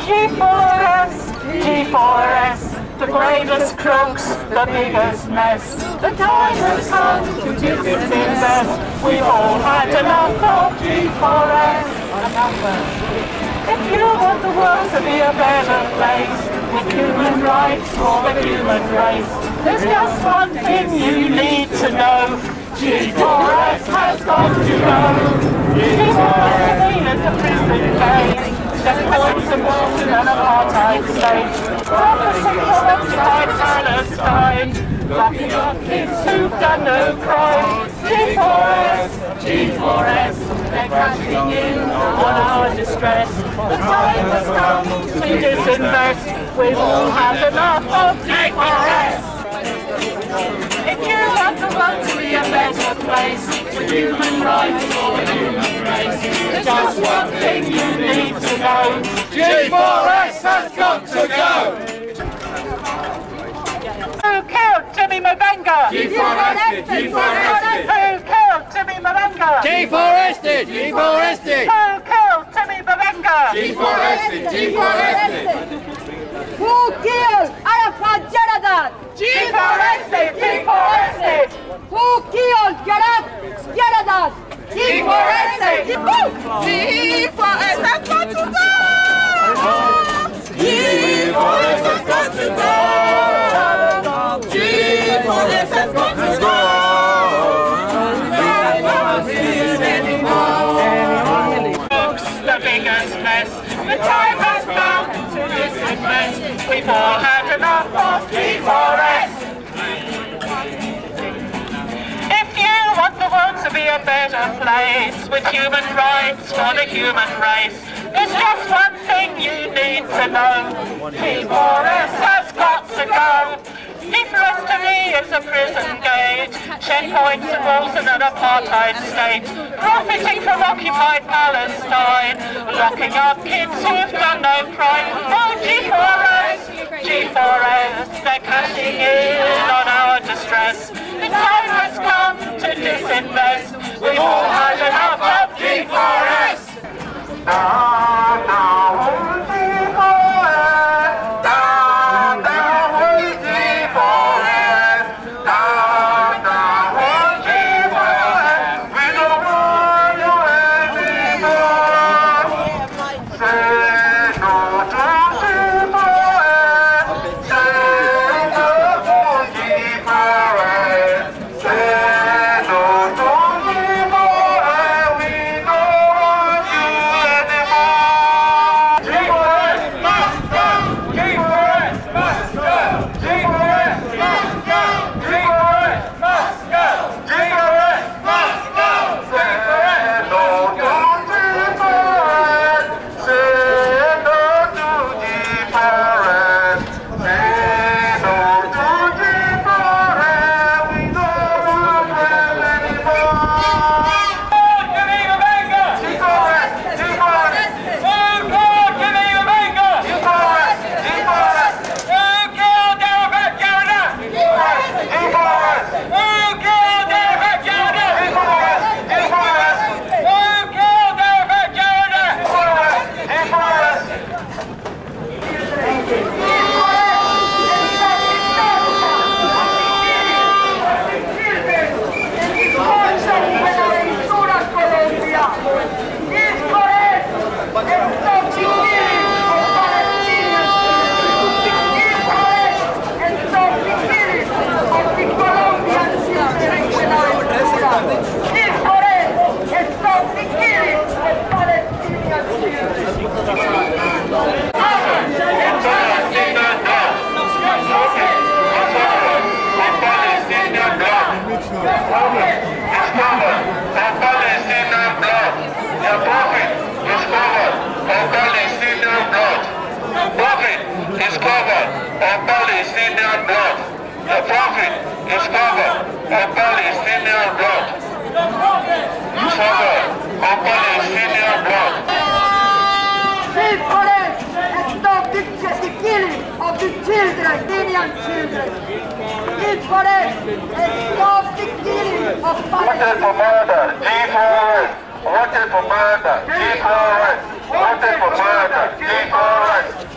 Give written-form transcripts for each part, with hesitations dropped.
G4S, G4S, the greatest crooks, the biggest mess. The time has come to disinvest. We've all had enough of G4S. If you want the world to be a better place, with human rights for the human race, there's just one thing you need to know. G4S has got to go. G4S is a prison cage. Just points and walls in an apartheid state. Promising occupied Palestine. Locking up kids who've done no crime. G4S, G4S, they're cashing in on our distress. The time has come to disinvest. We've all had enough of G4S. If you want the world to be a better place, with human rights for the human race, there's just one thing you need to know. G4S has got to go! Who killed Jimmy Mabenga? G4S did! Who killed Jimmy Mabenga? G4S did! G4S did! Who killed Jimmy Mabenga? G4S did! G4S did! Who killed Arafat Jaradat? G4S did! G4S did! Who killed Jaradat? G4S did! G4S has got to go! G4S has got to go! G4S has got to go! The biggest mess. The time has come to disinvest. We've all had enough of G4S. If you want the world to be a better place, with human rights for the human race, there's just one thing you need to know. G4S has got to go. G4S to me is a prison gate, checkpoints and walls in an apartheid state, profiting from occupied Palestine, locking up kids who've done no crime. Oh, G4S, G4S, they're cashing in on our distress. The time has come to disinvest. We've all had enough of G4S. Down, down, G4S. Down, down, G4S. Down, down, G4S. We don't want you anymore. Say no to G4S. Say no to G4S. Say no to G4S. We don't want you anymore. G4S must go. G4S must go. G4S must go. G4S must go. G4S must go. Say no to G4S. Say no to G4S. Say no to G4S. We don't want them anymore. Jimmy Mabenga. G4S. G4S. Oh God, Jimmy Mabenga. G4S. G4S. Oh God, Arafat Jaradat. G4S. G4S. Oh God, Arafat Jaradat. G4S. G4S. Oh God, Arafat Jaradat. G4S. The prophet is covered of Palestinian blood. Covered of Palestinian blood. G4S has stopped the killing of the children, Palestinian children. G4S has stopped the killing of Wanted for murder, G4S. Wanted for murder, G4S. Wanted for murder, G4S.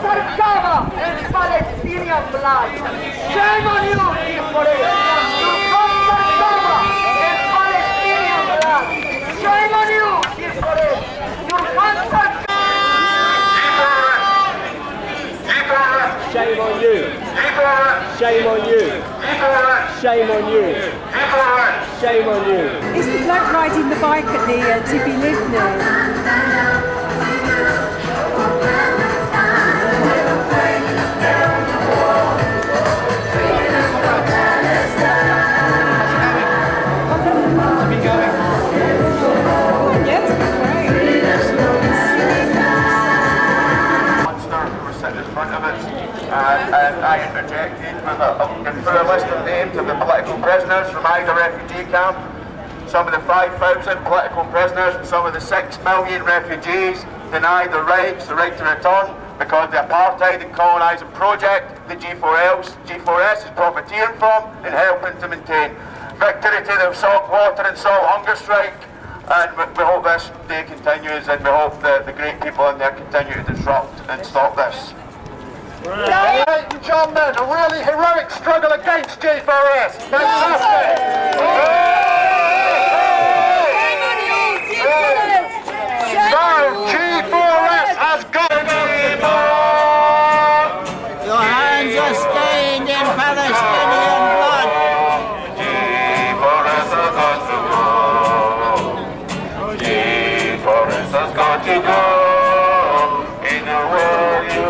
sarcava el Palestinian blood. Shame on you, G4S. You sarcava el Palestinian blood. Shame on you, G4S. You sarcava. Shame on you. Shame on you. Shame on you. Shame on you. Is the bloke riding the bike at the Tibby Live now? And I interjected with for a list of names of the political prisoners from either refugee camp, some of the 5,000 political prisoners and some of the 6 million refugees denied their rights, the right to return, because the apartheid and colonising project the G4S is profiteering from and helping to maintain. Victory to the salt water and salt hunger strike, and we hope this day continues, and we hope that the great people in there continue to disrupt and stop this. Ladies and gentlemen, a really heroic struggle against G4S. Fantastic! So, G4S has got Your hands are stained in Palestinian blood. G4S has got to go. G4S has got to go. In the world you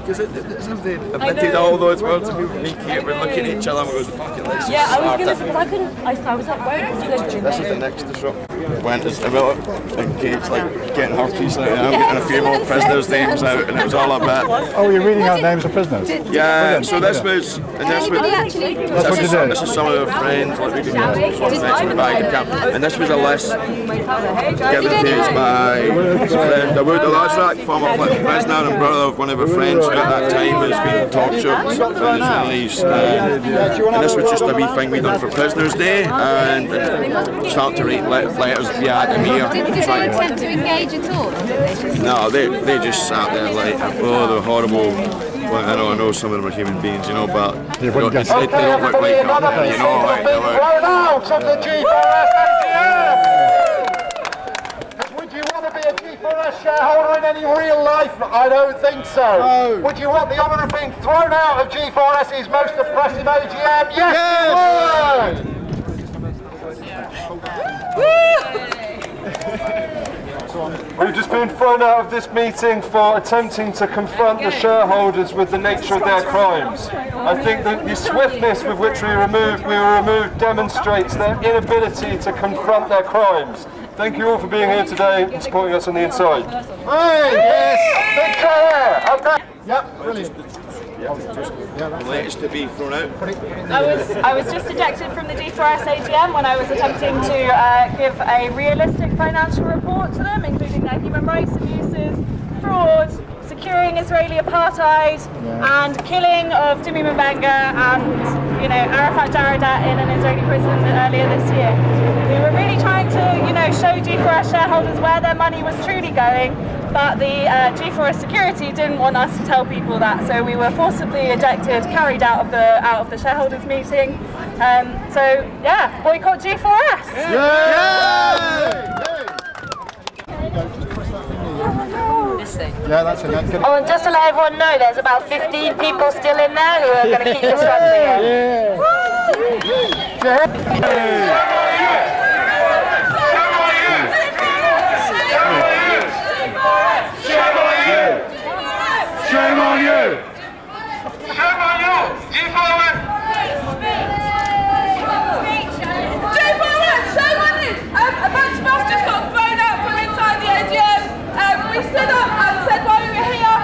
because it's as they admitted all those words and we were looking at each other and we go, fuck it, let's just I was going to say, because I was like, where did you guys do this is the next disrupt. Went as well engaged, like getting her piece out and getting a few more prisoners' names out, and it was all a bit. Oh, you're reading out names of prisoners? Yeah, so this was, and this was, this is some of our friends, like we did one mention the back of the camp, and this was a list given to us by friend Dawood Al-Azraq, former political prisoner and brother of one of our friends who at that time has been tortured for the Israelis, and this was just a wee thing we done for Prisoners' Day, and start to write letters via Amir. Did they attempt to engage at all? No, they just sat there like, oh, they're horrible. Well, I know some of them are human beings, you know, but they don't look like them, you know, like they're like... thrown out of the G4S AGM! Would you want to be a G4S shareholder in any real life? I don't think so. No. Would you want the honour of being thrown out of G4S's most oppressive AGM? Yes, you would! We've just been thrown out of this meeting for attempting to confront the shareholders with the nature of their crimes. I think that the swiftness with which we were removed demonstrates their inability to confront their crimes. Thank you all for being here today and supporting us on the inside. Hey! Yes! Big chair! Okay. Yep, brilliant. The latest to be thrown out. I was just ejected from the G4S AGM when I was attempting to give a realistic financial report to them, including their human rights abuses, fraud, securing Israeli apartheid, and killing of Dimi Mbanga and Arafat Jaradat in an Israeli prison earlier this year. We were really trying to show G4S shareholders where their money was truly going, but the G4S security didn't want us to tell people that, so we were forcibly ejected, carried out of the shareholders meeting. So yeah, boycott G4S. This thing. Yeah, that's it. Oh, and just to let everyone know, there's about 15 people still in there who are going to keep disrupting it. Shame on you! Shame on you! G4S! G4S, shame on you! A bunch of us just got thrown out from inside the AGM. We stood up and said why we were here.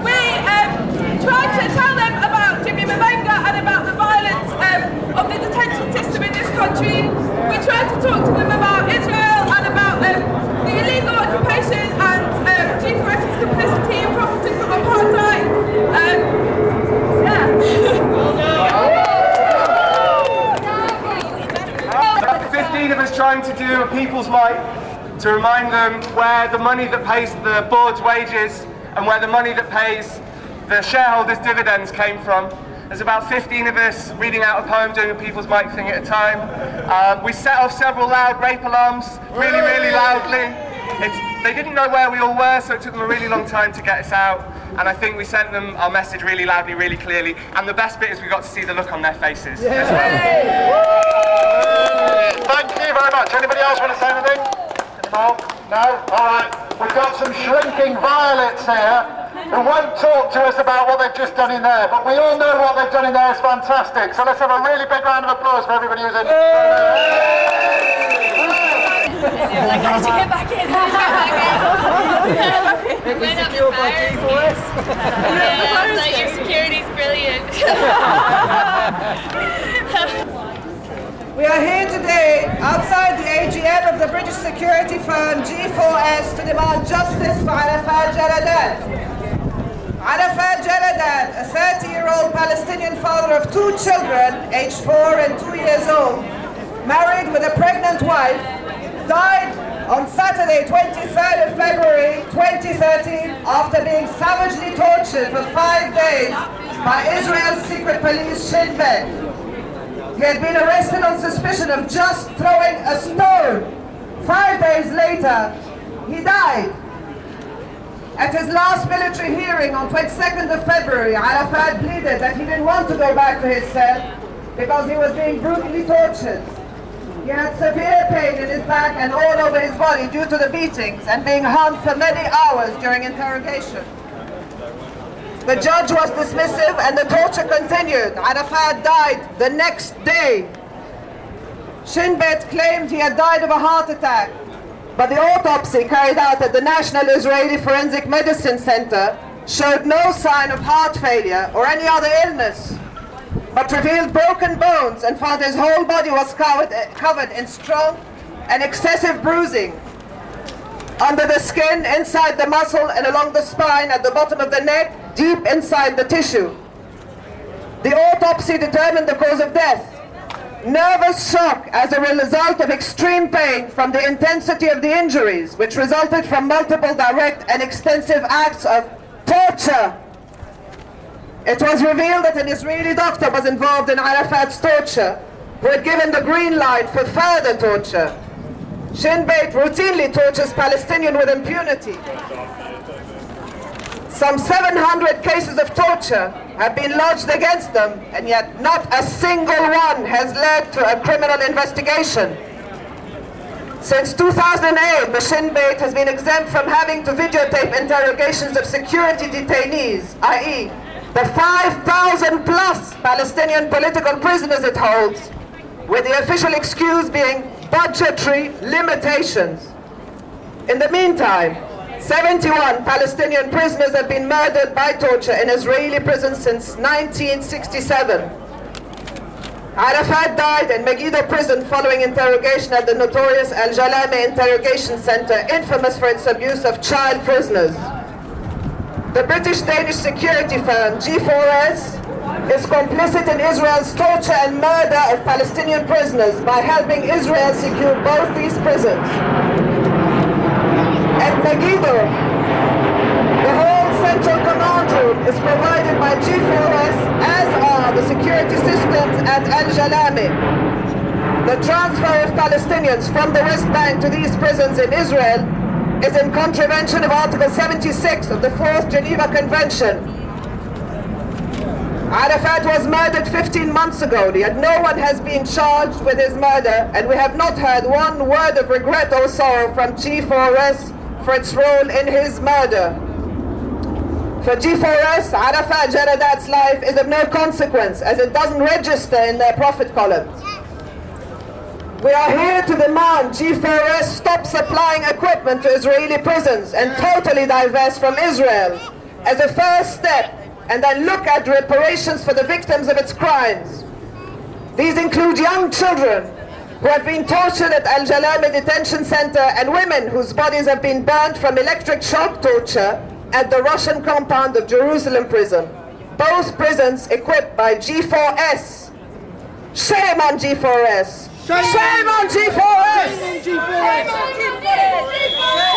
We tried to tell them about Dimi Mbanga and about the violence of the detention system in this country. to remind them where the money that pays the board's wages and where the money that pays the shareholders' dividends came from. There's about 15 of us reading out a poem, doing a people's mic thing at a time. We set off several loud rape alarms, really, really loudly. They didn't know where we all were, so it took them a really long time to get us out. And I think we sent them our message really loudly, really clearly. And the best bit is we got to see the look on their faces as well. Thank you very much. Anybody else want to say anything? No? All right. We've got some shrinking violets here who won't talk to us about what they've just done in there, but we all know what they've done in there is fantastic. So let's have a really big round of applause for everybody who's in. Like, how did you get back in? We're not secured by G4S. Yeah, like your security's brilliant. We are here today outside the AGM of the British security firm G4S to demand justice for Arafat Jaradat. Arafat Jaradat, a 30-year-old Palestinian father of 2 children, aged 4 and 2 years old, married with a pregnant wife, died on Saturday, 23rd of February 2013 after being savagely tortured for 5 days by Israel's secret police Shin Bet. He had been arrested on suspicion of just throwing a stone. 5 days later, he died. At his last military hearing on 22nd of February, Arafat pleaded that he didn't want to go back to his cell because he was being brutally tortured. He had severe pain in his back and all over his body due to the beatings and being hung for many hours during interrogation. The judge was dismissive and the torture continued. Arafat died the next day. Shin Bet claimed he had died of a heart attack, but the autopsy carried out at the National Israeli Forensic Medicine Center showed no sign of heart failure or any other illness, but revealed broken bones and found his whole body was covered in strong and excessive bruising under the skin, inside the muscle and along the spine, at the bottom of the neck, deep inside the tissue. The autopsy determined the cause of death: nervous shock as a result of extreme pain from the intensity of the injuries, which resulted from multiple direct and extensive acts of torture. It was revealed that an Israeli doctor was involved in Arafat's torture, who had given the green light for further torture. Shin Bet routinely tortures Palestinians with impunity. Some 700 cases of torture have been lodged against them, and yet not a single one has led to a criminal investigation. Since 2008, the Shin Bet has been exempt from having to videotape interrogations of security detainees, i.e., the 5,000 plus Palestinian political prisoners it holds, with the official excuse being budgetary limitations. In the meantime, 71 Palestinian prisoners have been murdered by torture in Israeli prisons since 1967. Arafat died in Megiddo prison following interrogation at the notorious Al-Jalami interrogation center, infamous for its abuse of child prisoners. The British-Danish security firm G4S is complicit in Israel's torture and murder of Palestinian prisoners by helping Israel secure both these prisons. At Megiddo, the whole central command room is provided by G4S, as are the security systems at Al-Jalami. The transfer of Palestinians from the West Bank to these prisons in Israel is in contravention of Article 76 of the 4th Geneva Convention. Arafat was murdered 15 months ago, yet no one has been charged with his murder, and we have not heard one word of regret or sorrow from G4S for its role in his murder. For G4S, Arafat Jaradat's life is of no consequence, as it doesn't register in their profit columns. We are here to demand G4S stop supplying equipment to Israeli prisons and totally divest from Israel as a first step, and then look at reparations for the victims of its crimes. These include young children who have been tortured at Al-Jalami detention center and women whose bodies have been burned from electric shock torture at the Russian compound of Jerusalem prison. Both prisons equipped by G4S. Shame on G4S. Shame on G4S! Shame on G4S!